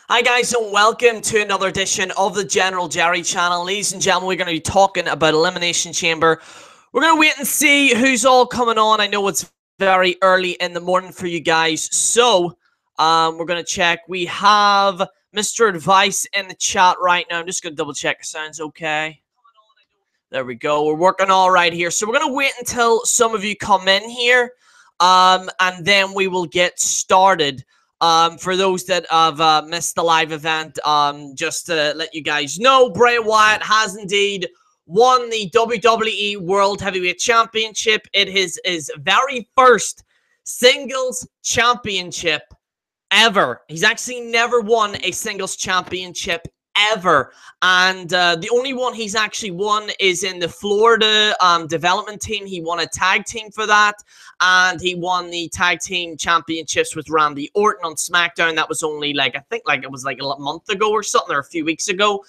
Hi guys and welcome to another edition of the General Jerry channel. Ladies and gentlemen, we're going to be talking about Elimination Chamber. We're going to wait and see who's all coming on. I know it's very early in the morning for you guys. So, we're going to check. We have Mr. Advice in the chat right now. I'm just going to double check it sounds okay. There we go. We're working all right here. So we're going to wait until some of you come in here. And then we will get started. For those that have missed the live event, just to let you guys know, Bray Wyatt has indeed won the WWE World Heavyweight Championship. It is his very first singles championship ever. He's actually never won a singles championship ever. And the only one he's actually won is in the Florida development team. He won a tag team for that. And he won the tag team championships with Randy Orton on SmackDown. That was only I think it was like a month ago or something, or a few weeks ago.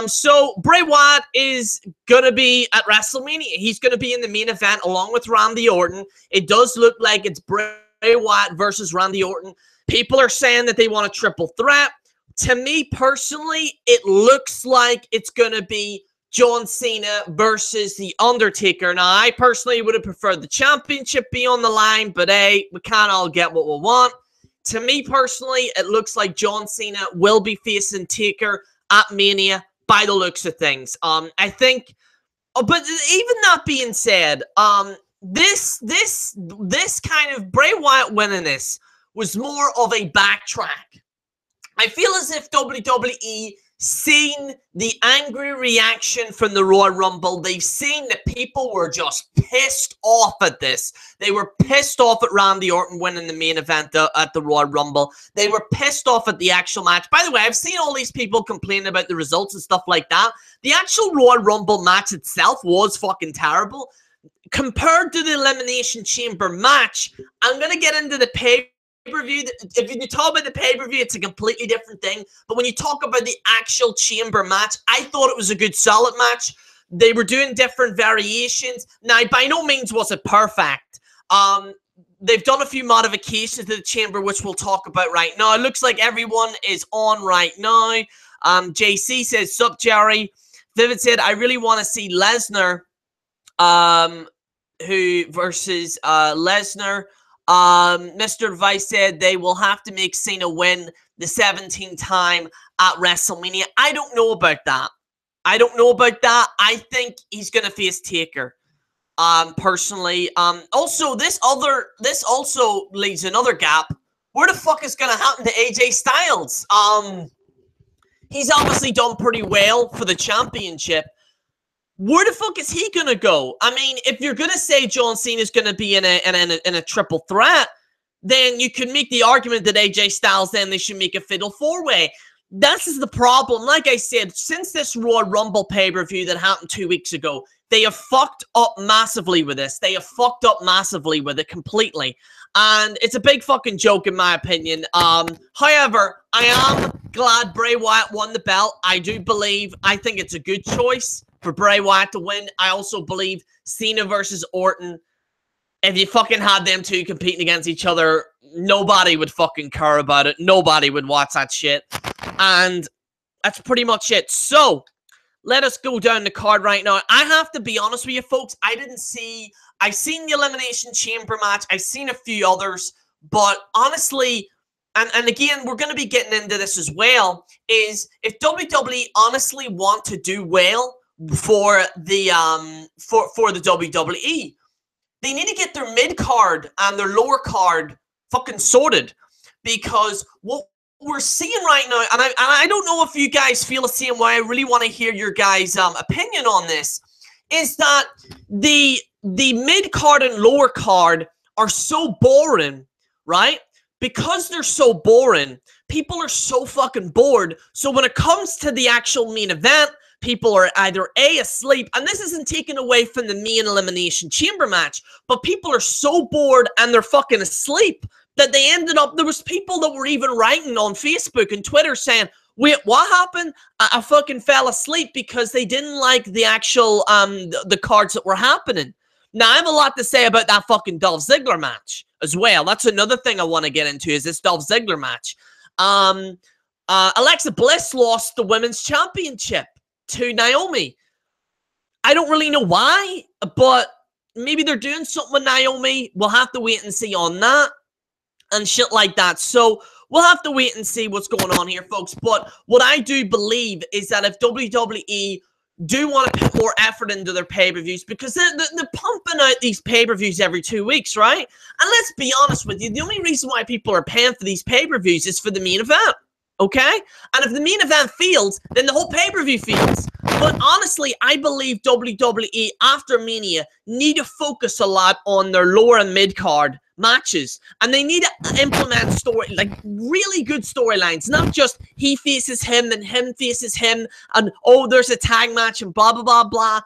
So Bray Wyatt is going to be at WrestleMania. He's going to be in the main event along with Randy Orton. It does look like it's Bray Wyatt versus Randy Orton. People are saying that they want a triple threat. To me personally, it looks like it's going to be John Cena versus The Undertaker. Now, I personally would have preferred the championship be on the line, but hey, we can't all get what we want. To me personally, it looks like John Cena will be facing Taker at Mania by the looks of things. I think, but even that being said, this kind of Bray Wyatt winning this was more of a backtrack. I feel as if WWE seen the angry reaction from the Royal Rumble. They've seen that people were just pissed off at this. They were pissed off at Randy Orton winning the main event at the Royal Rumble. They were pissed off at the actual match. By the way, I've seen all these people complaining about the results and stuff like that. The actual Royal Rumble match itself was fucking terrible. Compared to the Elimination Chamber match, I'm going to get into the pay-per-view. If you talk about the pay-per-view, it's a completely different thing. But when you talk about the actual chamber match, I thought it was a good, solid match. They were doing different variations. Now, by no means was it perfect. They've done a few modifications to the chamber, which we'll talk about right now. It looks like everyone is on right now. JC says, "Sup, Jerry." Vivid said, "I really want to see Lesnar, who versus Lesnar." Mr. Advice said they will have to make Cena win the 17th time at WrestleMania. I don't know about that. I think he's going to face Taker. Personally. Also, this also leaves another gap. Where the fuck is going to happen to AJ Styles? He's obviously done pretty well for the championship. Where the fuck is he gonna go? I mean, if you're gonna say John Cena is gonna be in a triple threat, then you can make the argument that AJ Styles then they should make a fatal four-way. This is the problem. Like I said, since this Royal Rumble pay-per-view that happened 2 weeks ago, they have fucked up massively with this. They have fucked up massively with it completely. And it's a big fucking joke in my opinion. However, I am glad Bray Wyatt won the belt. I think it's a good choice for Bray Wyatt to win. I also believe Cena versus Orton, if you fucking had them two competing against each other, nobody would fucking care about it. Nobody would watch that shit. And that's pretty much it. So, let us go down the card right now. I have to be honest with you, folks. I've seen the Elimination Chamber match. I've seen a few others. But honestly, and again, we're going to be getting into this as well, is if WWE honestly want to do well for the WWE, they need to get their mid card and their lower card fucking sorted, because what we're seeing right now, and I don't know if you guys feel the same way. I really want to hear your guys' opinion on this. Is that the mid card and lower card are so boring, right? Because they're so boring, people are so fucking bored. So when it comes to the actual main event, people are either A, asleep, and this isn't taken away from the main Elimination Chamber match, but people are so bored and they're fucking asleep that they ended up, there was people that were even writing on Facebook and Twitter saying, wait, what happened? I fucking fell asleep because they didn't like the actual, the cards that were happening. Now, I have a lot to say about that fucking Dolph Ziggler match as well. That's another thing I want to get into, is this Dolph Ziggler match. Alexa Bliss lost the women's championship to Naomi. I don't really know why, but maybe they're doing something with Naomi. We'll have to wait and see on that and shit like that. So we'll have to wait and see what's going on here, folks. But what I do believe is that if WWE do want to put more effort into their pay-per-views, because they're pumping out these pay-per-views every 2 weeks, right? And let's be honest with you, the only reason why people are paying for these pay-per-views is for the main event, okay? And if the main event fails, then the whole pay-per-view fails. But honestly, I believe WWE, after Mania, need to focus a lot on their lower and mid-card matches, and they need to implement really good storylines, not just he faces him and him faces him and oh there's a tag match and blah blah blah blah,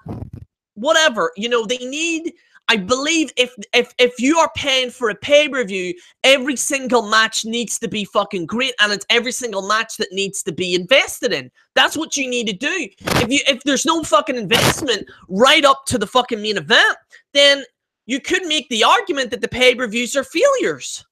whatever. You know, they need, I believe if you are paying for a pay-per-view, every single match needs to be fucking great, and it's every single match that needs to be invested in. That's what you need to do. If there's no fucking investment right up to the fucking main event, then you could make the argument that the pay-per-views are failures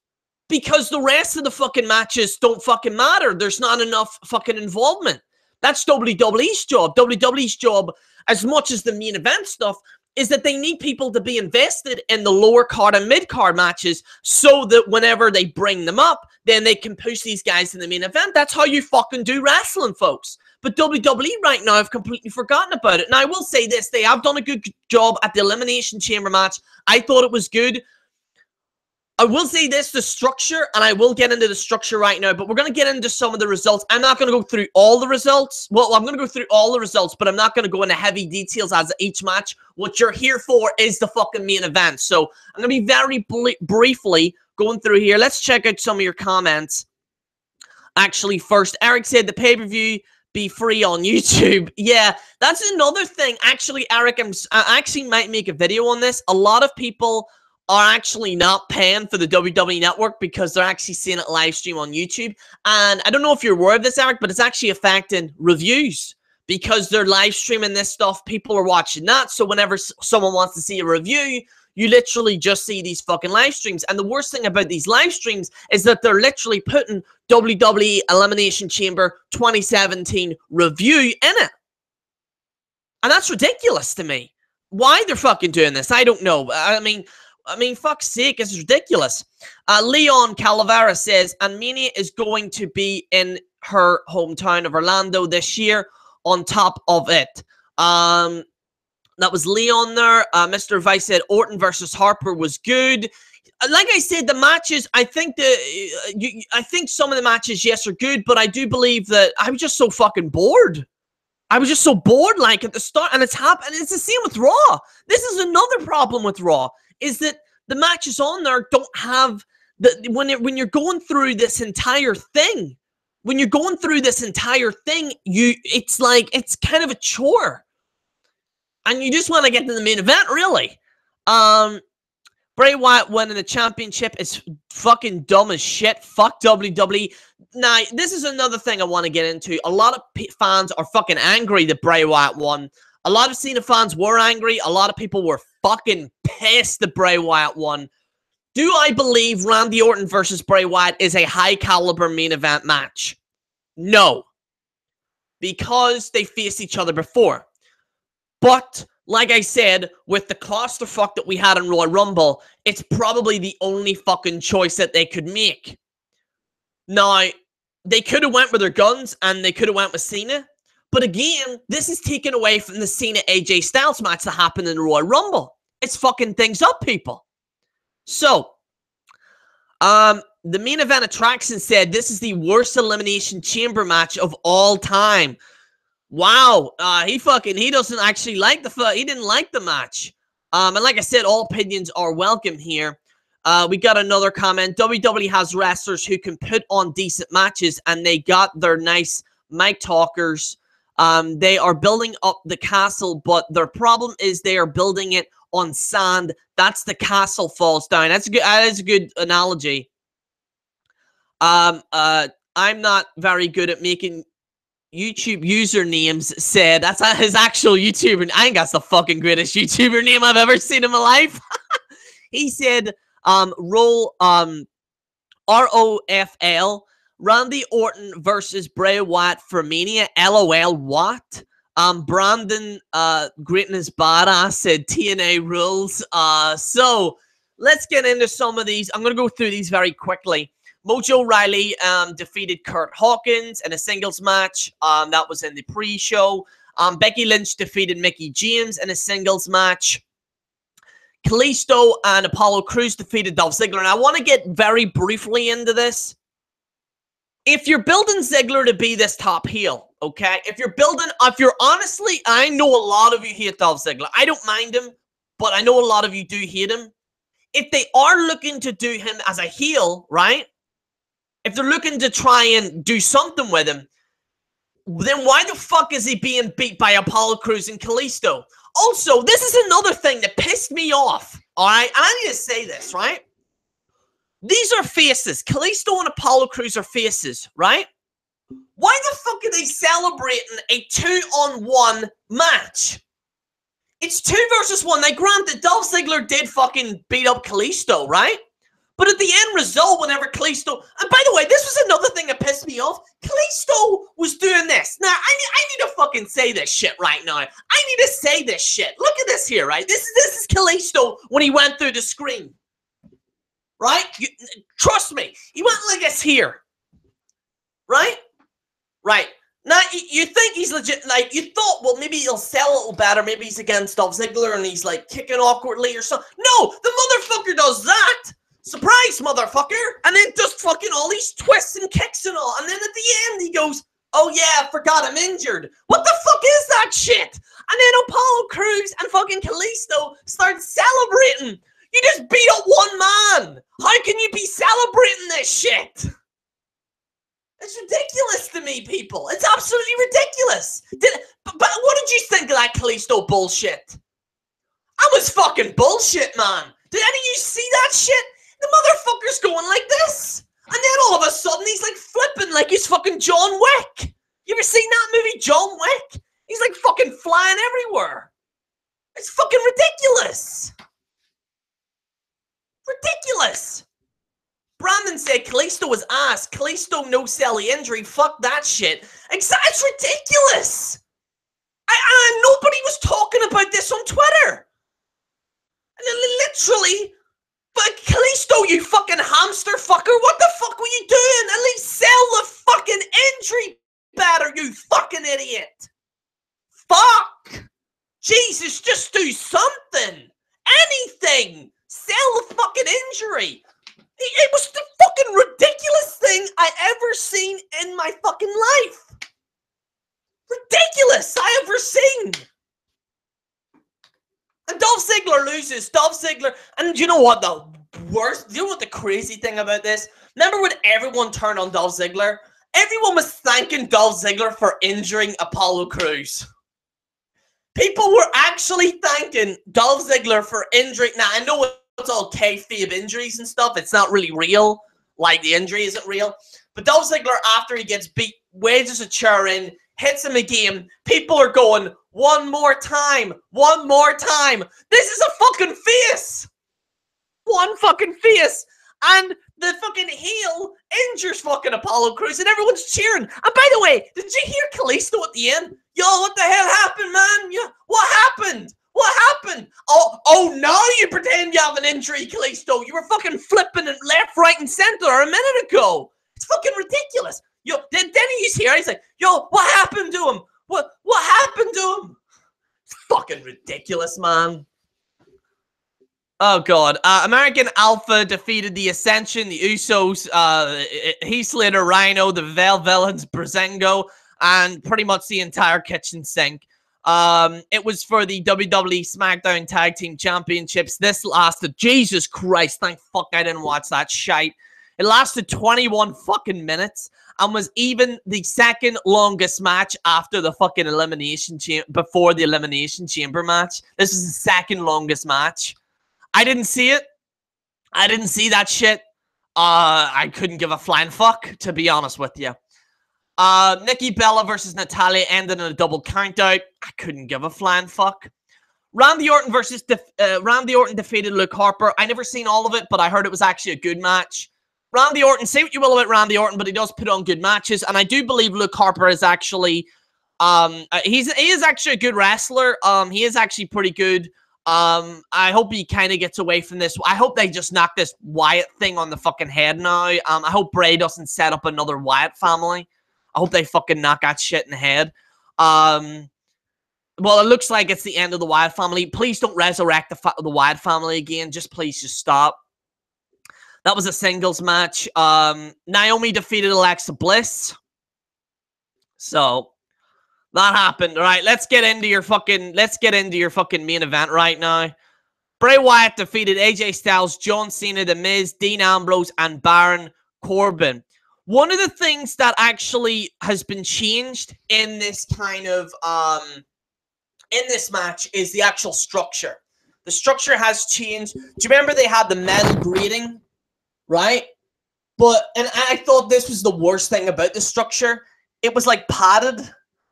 because the rest of the fucking matches don't fucking matter. There's not enough fucking involvement. That's WWE's job. WWE's job, as much as the main event stuff, is that they need people to be invested in the lower card and mid card matches so that whenever they bring them up, then they can push these guys in the main event. That's how you fucking do wrestling, folks. But WWE right now have completely forgotten about it. And I will say this, they have done a good job at the Elimination Chamber match. I thought it was good. I will say this, the structure, and I will get into the structure right now, but we're going to get into some of the results. I'm not going to go through all the results. Well, I'm going to go through all the results, but I'm not going to go into heavy details as each match. What you're here for is the fucking main event. So I'm going to be very briefly going through here. Let's check out some of your comments. Actually, first, Eric said the pay-per-view be free on YouTube. Yeah, that's another thing. Actually, Eric, I actually might make a video on this. A lot of people are actually not paying for the WWE Network because they're actually seeing it live stream on YouTube. And I don't know if you're aware of this, Eric, but it's actually affecting reviews because they're live streaming this stuff. People are watching that. So whenever someone wants to see a review, you literally just see these fucking live streams. And the worst thing about these live streams is that they're literally putting WWE Elimination Chamber 2017 review in it. And that's ridiculous to me. Why they're fucking doing this, I don't know. I mean, fuck's sake, it's ridiculous. Leon Calavera says, and Mania is going to be in her hometown of Orlando this year on top of it. That was Leon there. Mr. Vice said Orton versus Harper was good. Like I said, the matches, I think some of the matches, yes, are good, but I do believe that I was just so fucking bored. I was just so bored, like, at the start, and it's happened. It's the same with Raw. This is another problem with Raw, is that the matches on there don't have the when you're going through this entire thing. When you're going through this entire thing, it's like it's kind of a chore. And you just want to get to the main event, really. Bray Wyatt winning the championship is fucking dumb as shit. Fuck WWE. Now, this is another thing I want to get into. A lot of fans are fucking angry that Bray Wyatt won. A lot of Cena fans were angry. A lot of people were fucking pissed that Bray Wyatt won. Do I believe Randy Orton versus Bray Wyatt is a high-caliber main event match? No. Because they faced each other before. But, like I said, with the clusterfuck that we had in Royal Rumble, it's probably the only fucking choice that they could make. Now, they could have went with their guns, and they could have went with Cena. But again, this is taken away from the Cena-AJ Styles match that happened in the Royal Rumble. It's fucking things up, people. So, the main event attraction said this is the worst Elimination Chamber match of all time. Wow, he doesn't actually like he didn't like the match. And like I said, all opinions are welcome here. We got another comment. WWE has wrestlers who can put on decent matches, and they got their nice mic talkers. They are building up the castle, but their problem is they are building it on sand. That's the castle falls down. That is a good analogy. I'm not very good at making YouTube usernames, said. That's not his actual YouTuber. I think that's the fucking greatest YouTuber name I've ever seen in my life. He said, ROFL, Randy Orton versus Bray Wyatt for Mania. LOL, what? Brandon, Greatness Badass said TNA rules. So let's get into some of these. I'm going to go through these very quickly. Mojo Rawley defeated Kurt Hawkins in a singles match. That was in the pre-show. Becky Lynch defeated Mickie James in a singles match. Kalisto and Apollo Crews defeated Dolph Ziggler. And I want to get very briefly into this. If you're building Ziggler to be this top heel, okay? If you're honestly, I know a lot of you hate Dolph Ziggler. I don't mind him, but I know a lot of you do hate him. If they are looking to do him as a heel, right? If they're looking to try and do something with him, then why the fuck is he being beat by Apollo Crews and Kalisto? Also, this is another thing that pissed me off, all right? And I need to say this, right? These are faces. Kalisto and Apollo Crews are faces, right? Why the fuck are they celebrating a 2-on-1 match? It's 2 versus 1. Now, granted, Dolph Ziggler did fucking beat up Kalisto, right? But at the end result, whenever Kalisto... And by the way, this was another thing that pissed me off. Kalisto was doing this. Now, I need to fucking say this shit right now. I need to say this shit. Look at this here, right? This is Kalisto when he went through the screen. Right? Trust me. He went like this here. Right? Right. Now, you think he's legit, like, you thought, well, maybe he'll sell a little better. Maybe he's against Dolph Ziggler and he's, like, kicking awkwardly or something. No! The motherfucker does that! Surprise, motherfucker! And then just fucking all these twists and kicks and all. And then at the end, he goes, oh, yeah, I forgot I'm injured. What the fuck is that shit? And then Apollo Crews and fucking Kalisto start celebrating. You just beat up one man. How can you be celebrating this shit? It's ridiculous to me, people. It's absolutely ridiculous. But what did you think of that Kalisto bullshit? That was fucking bullshit, man. Did any of you see that shit? The motherfucker's going like this. And then all of a sudden, he's like flipping like he's fucking John Wick. You ever seen that movie, John Wick? He's like fucking flying everywhere. It's fucking ridiculous. Ridiculous. Brandon said Kalisto was ass. Kalisto no selly injury. Fuck that shit. It's ridiculous. Nobody was talking about this on Twitter. Literally, but Kalisto, you fucking hamster fucker, what the fuck were you doing? At least sell the fucking injury better, you fucking idiot. Fuck. Jesus, just do something. Anything. Sell the fucking injury. It was the fucking ridiculous thing I ever seen in my fucking life. Ridiculous I ever seen. And Dolph Ziggler loses. Dolph Ziggler. And you know what the worst? You know what the crazy thing about this? Remember when everyone turned on Dolph Ziggler? Everyone was thanking Dolph Ziggler for injuring Apollo Crews. People were actually thanking Dolph Ziggler for injuring. Now, I know it's all kayfabe injuries and stuff. It's not really real. Like, the injury isn't real. But Dolph Ziggler, after he gets beat, wedges a chair in, hits him again. People are going, one more time. One more time. This is a fucking face. One fucking face. And the fucking heel injures fucking Apollo Crews and everyone's cheering. And by the way, did you hear Kalisto at the end? Yo, what the hell happened, man? Yo, what happened? What happened? Oh, now you pretend you have an injury, Kalisto. You were fucking flipping it left, right, and center a minute ago. It's fucking ridiculous. Yo, then he's here. He's like, yo, what happened to him? What happened to him? It's fucking ridiculous, man. Oh, God. American Alpha defeated the Ascension, the Usos, Heath Slater, Rhino, the Vel Villains, Breezango, and pretty much the entire kitchen sink. It was for the WWE SmackDown Tag Team Championships. This lasted, Jesus Christ, thank fuck I didn't watch that shite. It lasted 21 fucking minutes and was even the second longest match after the fucking Elimination Chamber, before the Elimination Chamber match. This is the second longest match. I didn't see it. I didn't see that shit. I couldn't give a flying fuck, to be honest with you. Nikki Bella versus Natalya ended in a double countout. I couldn't give a flying fuck. Randy Orton versus Randy Orton defeated Luke Harper. I never seen all of it, but I heard it was actually a good match. Randy Orton, say what you will about Randy Orton, but he does put on good matches, and I do believe Luke Harper is actually, he is actually a good wrestler. He is actually pretty good. I hope he kind of gets away from this. I hope they just knock this Wyatt thing on the fucking head now. I hope Bray doesn't set up another Wyatt family. I hope they fucking knock that shit in the head. Well, it looks like it's the end of the Wyatt family. Please don't resurrect the Wyatt family again. Please stop. That was a singles match. Naomi defeated Alexa Bliss. So that happened. All right, let's get into your fucking main event right now. Bray Wyatt defeated AJ Styles, John Cena, The Miz, Dean Ambrose, and Baron Corbin. One of the things that actually has been changed in this kind of in this match is the actual structure. The structure has changed. Do you remember they had the metal grating? Right? And I thought this was the worst thing about the structure. It was like padded.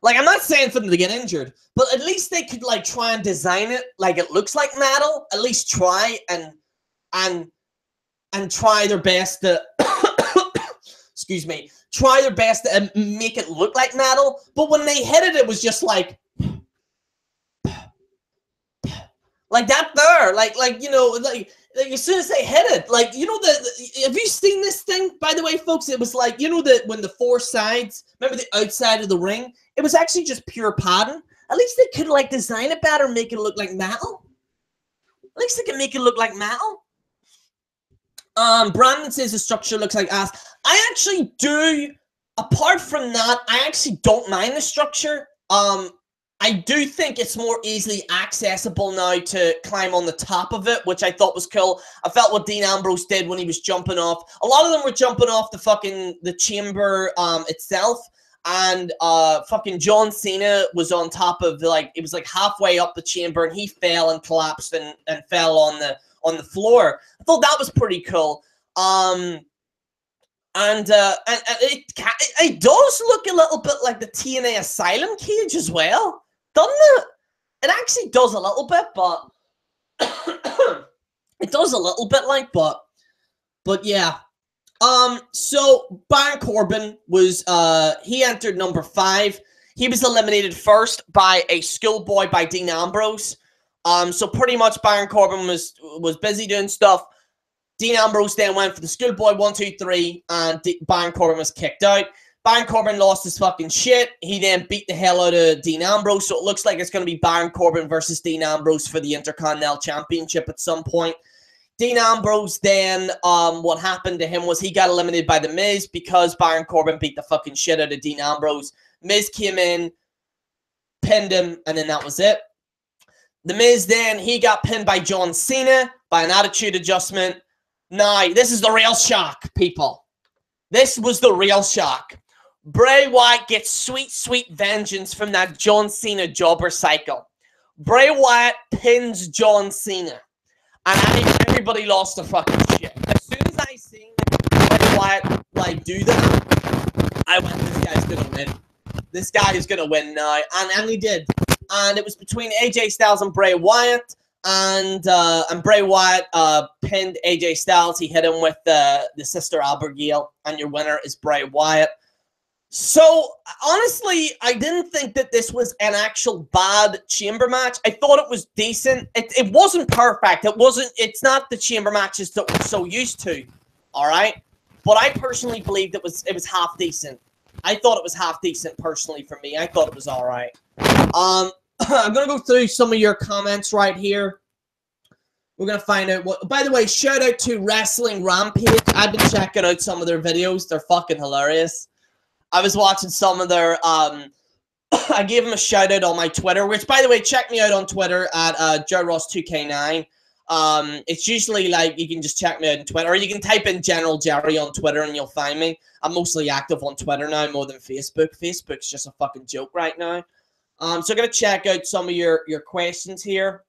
Like, I'm not saying for them to get injured, but at least they could like try and design it like it looks like metal. At least try and try their best to excuse me, try their best to make it look like metal. But when they hit it, it was just like that there, like you know, like as soon as they hit it, like, you know, have you seen this thing, by the way, folks? It was like, you know, when the four sides, remember the outside of the ring? It was actually just pure padding. At least they could like design it better, make it look like metal. At least they can make it look like metal. Brandon says the structure looks like ass. I actually do. Apart from that, I actually don't mind the structure. I do think it's more easily accessible now to climb on the top of it, which I thought was cool. I felt what Dean Ambrose did when he was jumping off. A lot of them were jumping off the chamber itself, and fucking John Cena was on top of it was like halfway up the chamber, and he fell and collapsed and fell on the floor. I thought that was pretty cool. And it does look a little bit like the TNA Asylum cage as well. Doesn't it? It actually does a little bit, but it does a little bit like, but yeah. So Baron Corbin was he entered number 5. He was eliminated first by a schoolboy by Dean Ambrose. So pretty much Baron Corbin was busy doing stuff. Dean Ambrose then went for the schoolboy 1, 2, 3, and Baron Corbin was kicked out. Baron Corbin lost his fucking shit. He then beat the hell out of Dean Ambrose, so it looks like it's going to be Baron Corbin versus Dean Ambrose for the Intercontinental Championship at some point. Dean Ambrose then, what happened to him was he got eliminated by The Miz because Baron Corbin beat the fucking shit out of Dean Ambrose. Miz came in, pinned him, and then that was it. The Miz then, he got pinned by John Cena by an attitude adjustment. Now, this is the real shock, people. This was the real shock. Bray Wyatt gets sweet, sweet vengeance from that John Cena jobber cycle. Bray Wyatt pins John Cena. And everybody lost their fucking shit. As soon as I seen Bray Wyatt like do that, I went, this guy's gonna win. This guy is gonna win now. And he did. And it was between AJ Styles and Bray Wyatt. And Bray Wyatt pinned AJ Styles. He hit him with the Sister Abigail. And your winner is Bray Wyatt. So, honestly, I didn't think that this was an actual bad chamber match. I thought it was decent. It wasn't perfect. It's not the chamber matches that we're so used to. Alright? But I personally believed it was half decent. I thought it was half decent personally for me. I thought it was alright. I'm going to go through some of your comments right here. We're going to find out what... By the way, shout out to Wrestling Rampage. I've been checking out some of their videos. They're fucking hilarious. I was watching some of their... I gave them a shout out on my Twitter, which, by the way, check me out on Twitter at JerryRoss2K9. It's usually like you can just check me out on Twitter, or you can type in General Jerry on Twitter and you'll find me. I'm mostly active on Twitter now more than Facebook. Facebook's just a fucking joke right now. So I'm going to check out some of your questions here.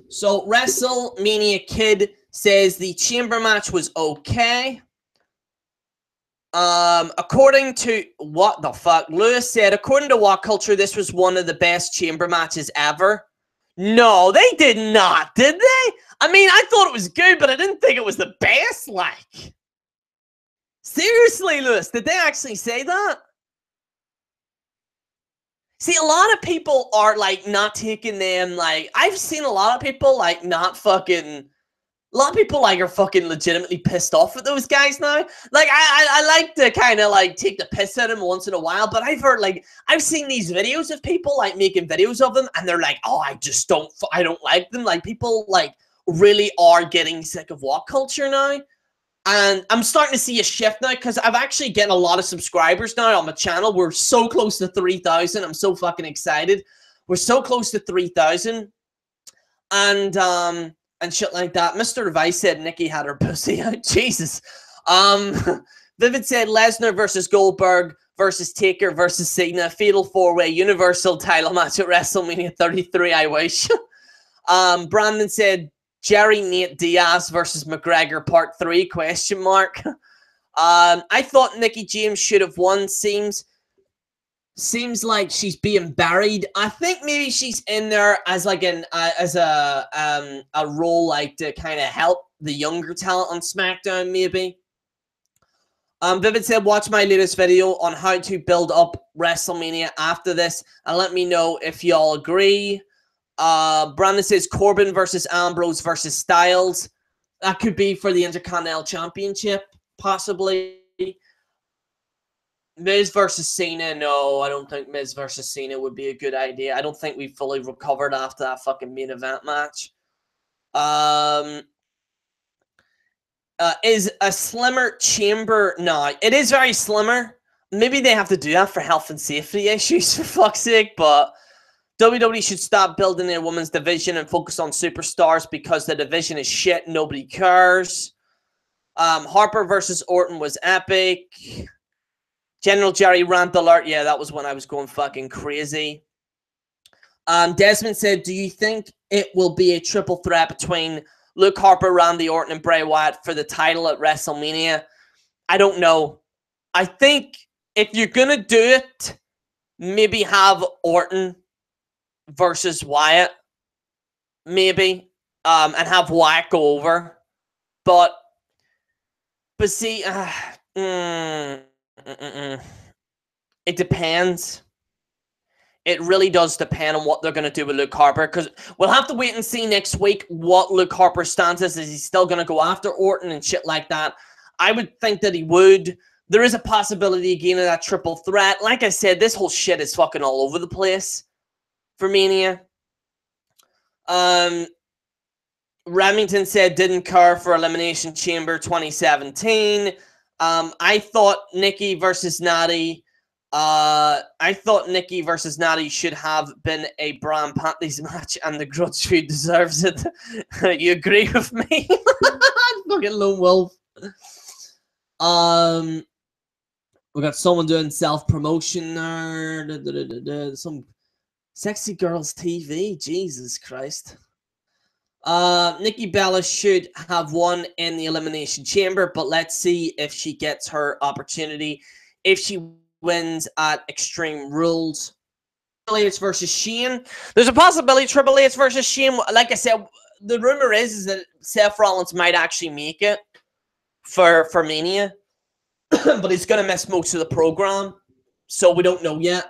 So WrestleMania Kid says the chamber match was okay. According to what the fuck? Lewis said, according to What Culture, this was one of the best chamber matches ever. No, they did not, did they? I mean, I thought it was good, but I didn't think it was the best, like. Seriously, Lewis, did they actually say that? See, a lot of people are, like, not taking them, like, I've seen a lot of people, like, not fucking... A lot of people, like, are fucking legitimately pissed off at those guys now. Like, I like to kind of, like, take the piss at them once in a while, but I've heard, like, I've seen these videos of people, like, making videos of them, and they're like, oh, I don't like them. Like, people, like, really are getting sick of walk culture now. And I'm starting to see a shift now, because I've actually getting a lot of subscribers now on my channel. We're so close to 3,000. I'm so fucking excited. We're so close to 3,000. And shit like that. Mr. Device said Nikki had her pussy out. Jesus. Vivid said Lesnar versus Goldberg versus Taker versus Cena. Fatal 4-way Universal title match at WrestleMania 33. I wish. Brandon said Jerry Nate Diaz versus McGregor Part 3? Question mark. I thought Nikki James should have won. Seems like she's being buried. I think maybe she's in there as like a role, like, to kind of help the younger talent on SmackDown, maybe. Vivid said, watch my latest video on how to build up WrestleMania after this, and let me know if y'all agree. Brandon says Corbin versus Ambrose versus Styles. That could be for the Intercontinental Championship, possibly. Miz versus Cena, no, I don't think Miz versus Cena would be a good idea. I don't think we fully recovered after that fucking main event match. Is a slimmer chamber? No, it is very slimmer. Maybe they have to do that for health and safety issues, for fuck's sake, but WWE should stop building their women's division and focus on superstars, because the division is shit. Nobody cares. Harper versus Orton was epic. General Jerry rant alert. Yeah, that was when I was going fucking crazy. Desmond said, do you think it will be a triple threat between Luke Harper, Randy Orton, and Bray Wyatt for the title at WrestleMania? I don't know. I think if you're going to do it, maybe have Orton versus Wyatt. Maybe. And have Wyatt go over. But see, it depends. It really does depend on what they're going to do with Luke Harper, because we'll have to wait and see next week what Luke Harper's stance is. Is he still going to go after Orton and shit like that? I would think that he would. There is a possibility again of that triple threat. Like I said, this whole shit is fucking all over the place for Mania. Remington said didn't care for Elimination Chamber 2017. I thought Nikki versus Natty. I thought Nikki versus Natty should have been a bra and panties match, and the Grudge Feud deserves it. You agree with me? Fucking Lone Wolf. We got someone doing self-promotion there. Some sexy girls TV. Jesus Christ. Nikki Bella should have won in the Elimination Chamber, but let's see if she gets her opportunity. If she wins at Extreme Rules. Triple H versus Shane. There's a possibility Triple H versus Shane. Like I said, the rumor is that Seth Rollins might actually make it for Mania, but he's going to miss most of the program, so we don't know yet.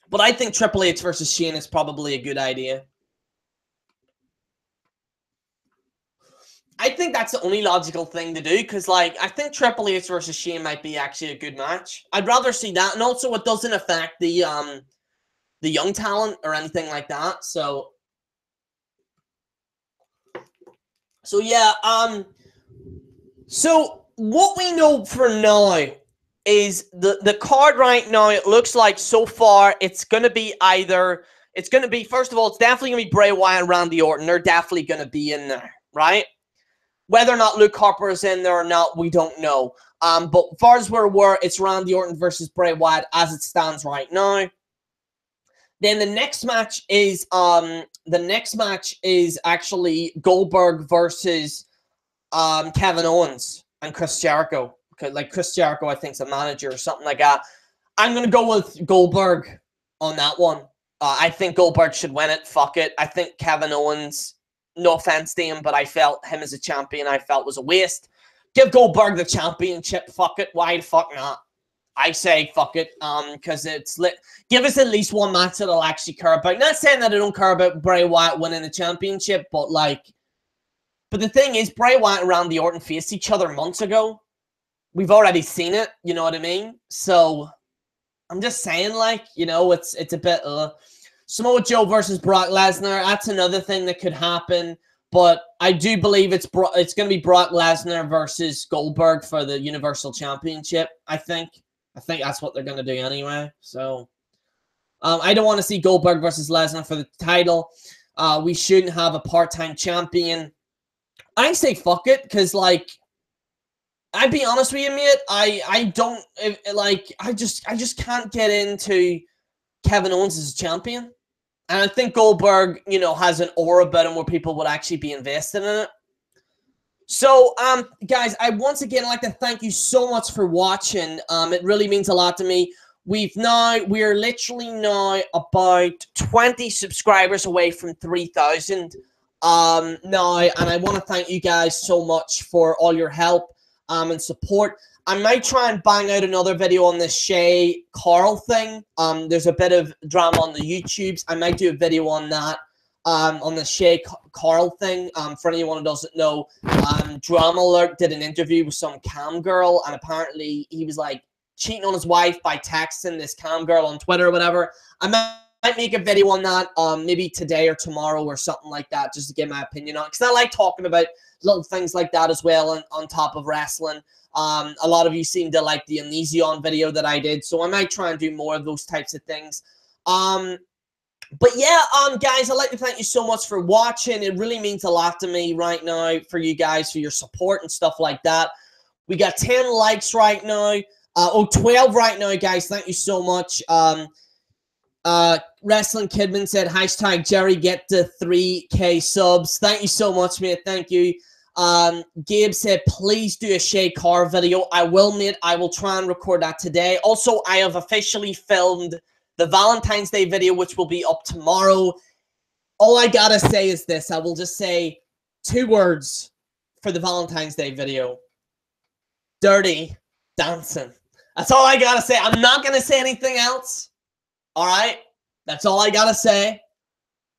But I think Triple H versus Shane is probably a good idea. I think that's the only logical thing to do, because, like, I think Triple H versus Shane might be actually a good match. I'd rather see that, and also it doesn't affect the young talent or anything like that. So yeah. So what we know for now is the card right now. It looks like so far it's going to be either first of all, it's definitely going to be Bray Wyatt and Randy Orton. They're definitely going to be in there, right? Whether or not Luke Harper is in there or not, we don't know. But as far as we're aware, it's Randy Orton versus Bray Wyatt as it stands right now. Then the next match is actually Goldberg versus Kevin Owens and Chris Jericho. Like Chris Jericho, I think, is a manager or something like that. I'm gonna go with Goldberg on that one. I think Goldberg should win it. Fuck it. I think Kevin Owens, no offense to him, but I felt him as a champion, I felt was a waste. Give Goldberg the championship. Fuck it. Why the fuck not? I say fuck it. Because it's lit. Give us at least one match that I'll actually care about. Not saying that I don't care about Bray Wyatt winning the championship, but the thing is, Bray Wyatt and Randy Orton faced each other months ago. We've already seen it. You know what I mean? So I'm just saying, it's a bit. Samoa Joe versus Brock Lesnar. That's another thing that could happen. But I do believe it's going to be Brock Lesnar versus Goldberg for the Universal Championship. I think that's what they're going to do anyway. So I don't want to see Goldberg versus Lesnar for the title. We shouldn't have a part-time champion. I say fuck it, because I'd be honest with you, mate. I just can't get into Kevin Owens as a champion. And I think Goldberg, has an aura about him where people would actually be invested in it. So, guys, I once again like to thank you so much for watching. It really means a lot to me. We're literally now about 20 subscribers away from 3,000 now, and I want to thank you guys so much for all your help and support. I might try and bang out another video on this Shay Carl thing. There's a bit of drama on the YouTubes. I might do a video on that, on the Shay Carl thing. For anyone who doesn't know, Drama Alert did an interview with some cam girl, and apparently he was cheating on his wife by texting this cam girl on Twitter or whatever. I might make a video on that, maybe today or tomorrow or something like that, just to give my opinion on it. Because I like talking about little things like that as well on top of wrestling. A lot of you seem to like the Amnesion video that I did, so I might try and do more of those types of things. But yeah, guys, I'd like to thank you so much for watching. It really means a lot to me right now for you guys, for your support and stuff like that. We got 10 likes right now. 12 right now, guys. Thank you so much. Wrestling Kidman said, hashtag Jerry get to 3K subs. Thank you so much, mate. Thank you. Gabe said, please do a Shay Carr video. I will, mate. I will try and record that today. Also, I have officially filmed the Valentine's Day video, which will be up tomorrow. All I gotta say is this. I will just say 2 words for the Valentine's Day video. Dirty dancing. That's all I gotta say. I'm not gonna say anything else. All right? That's all I gotta say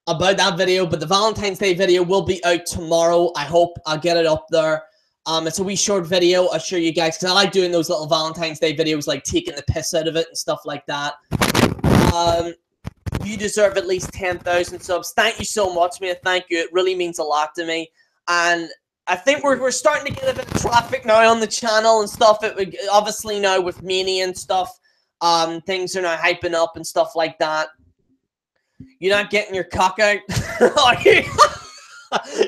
about that video. But the Valentine's Day video will be out tomorrow. I hope I'll get it up there. It's a wee short video, I'll show you guys, because I like doing those little Valentine's Day videos, taking the piss out of it and stuff like that. You deserve at least 10,000 subs. Thank you so much, man. Thank you. It really means a lot to me. And I think we're starting to get a bit of traffic now on the channel and stuff. Obviously now with Mania and stuff, things are now hyping up and stuff like that. You're not getting your cock out? Are you?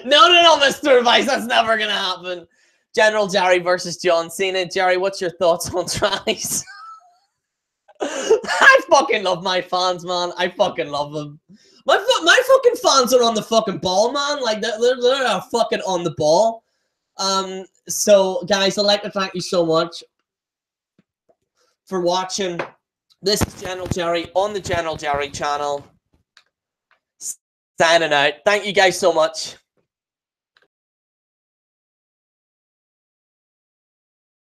No, Mr. Vice. That's never going to happen. General Jerry versus John Cena. Jerry, what's your thoughts on Trice? I fucking love my fans, man. I fucking love them. My fucking fans are on the fucking ball, man. They're fucking on the ball. So, guys, I'd like to thank you so much for watching. This is General Jerry on the General Jerry channel. Signing out. Thank you guys so much.